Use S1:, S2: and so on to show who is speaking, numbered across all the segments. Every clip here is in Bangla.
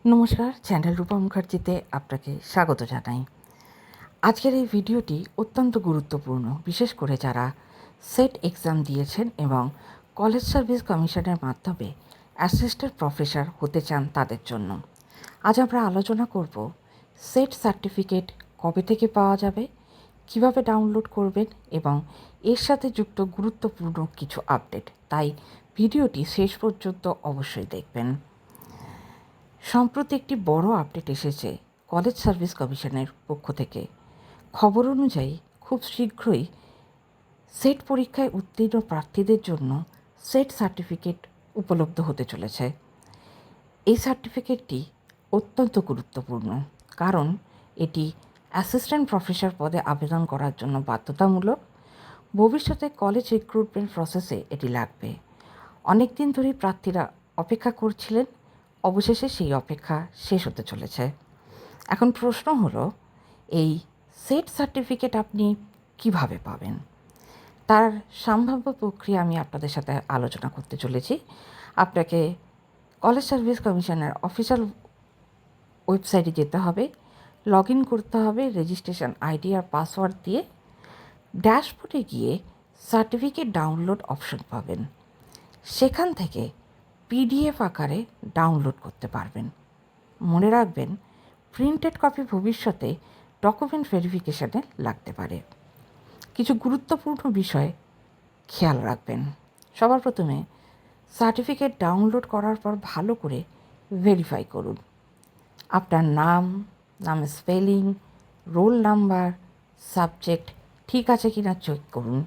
S1: নমস্কার, চ্যানেল রূপা মুখার্জিতে আপনাকে স্বাগত জানাই। আজকের এই ভিডিওটি অত্যন্ত গুরুত্বপূর্ণ, বিশেষ করে যারা সেট এক্সাম দিয়েছেন এবং কলেজ সার্ভিস কমিশনের মাধ্যমে অ্যাসিস্ট্যান্ট প্রফেসর হতে চান তাদের জন্য। আজ আমরা আলোচনা করব সেট সার্টিফিকেট কবে থেকে পাওয়া যাবে, কিভাবে ডাউনলোড করবেন এবং এর সাথে যুক্ত গুরুত্বপূর্ণ কিছু আপডেট। তাই ভিডিওটি শেষ পর্যন্ত অবশ্যই দেখবেন। সম্প্রতি একটি বড় আপডেট এসেছে কলেজ সার্ভিস কমিশনের পক্ষ থেকে। খবর অনুযায়ী খুব শীঘ্রই সেট পরীক্ষায় উত্তীর্ণ প্রার্থীদের জন্য সেট সার্টিফিকেট উপলব্ধ হতে চলেছে। এই সার্টিফিকেটটি অত্যন্ত গুরুত্বপূর্ণ, কারণ এটি অ্যাসিস্ট্যান্ট প্রফেসর পদে আবেদন করার জন্য বাধ্যতামূলক। ভবিষ্যতে কলেজ রিক্রুটমেন্ট প্রসেসে এটি লাগবে। অনেক দিন ধরেই প্রার্থীরা অপেক্ষা করছিলেন, অবশেষে সেই অপেক্ষা শেষ হতে চলেছে। এখন প্রশ্ন হলো, এই সেট সার্টিফিকেট আপনি কিভাবে পাবেন? তার সম্ভাব্য প্রক্রিয়া আমি আপনাদের সাথে আলোচনা করতে চলেছি। আপনাকে কলেজ সার্ভিস কমিশনের অফিসিয়াল ওয়েবসাইটে যেতে হবে, লগ ইন করতে হবে রেজিস্ট্রেশন আইডি আর পাসওয়ার্ড দিয়ে। ড্যাশবোর্ডে গিয়ে সার্টিফিকেট ডাউনলোড অপশন পাবেন, সেখান থেকে পিডিএফ আকারে ডাউনলোড করতে পারবেন। মনে রাখবেন, প্রিন্টেড কপি ভবিষ্যতে ডকুমেন্ট ভেরিফিকেশানে লাগতে পারে। কিছু গুরুত্বপূর্ণ বিষয় খেয়াল রাখবেন। সবার প্রথমে সার্টিফিকেট ডাউনলোড করার পর ভালো করে ভেরিফাই করুন। আপনার নামের স্পেলিং, রোল নাম্বার, সাবজেক্ট ঠিক আছে কি না চেক করুন।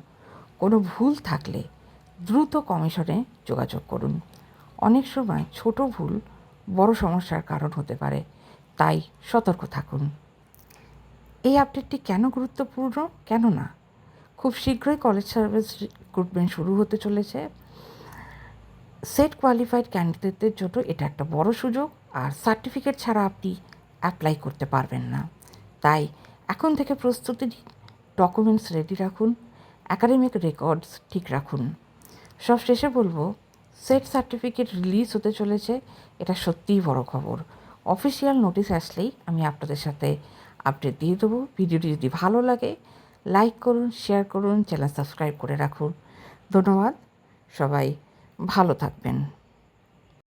S1: কোনো ভুল থাকলে দ্রুত কমিশনে যোগাযোগ করুন। অনেক সময় ছোট ভুল বড় সমস্যার কারণ হতে পারে, তাই সতর্ক থাকুন। এই আপডেটটি কেন গুরুত্বপূর্ণ? কেননা খুব শীঘ্রই কলেজ সার্ভিস রিক্রুটমেন্ট শুরু হতে চলেছে। সেট কোয়ালিফাইড ক্যান্ডিডেটদের জন্য এটা একটা বড় সুযোগ, আর সার্টিফিকেট ছাড়া আপনি অ্যাপ্লাই করতে পারবেন না। তাই এখন থেকে প্রস্তুতি নিন, ডকুমেন্টস রেডি রাখুন, অ্যাকাডেমিক রেকর্ডস ঠিক রাখুন। সব শেষে বলবো, সেট সার্টিফিকেট রিলিজ হতে চলেছে, এটা সত্যিই বড় খবর। অফিসিয়াল নোটিশ আসলেই আমি আপনাদের সাথে আপডেট দিয়ে দেবো। ভিডিওটি যদি ভালো লাগে লাইক করুন, শেয়ার করুন, চ্যানেল সাবস্ক্রাইব করে রাখুন। ধন্যবাদ, সবাই ভালো থাকবেন।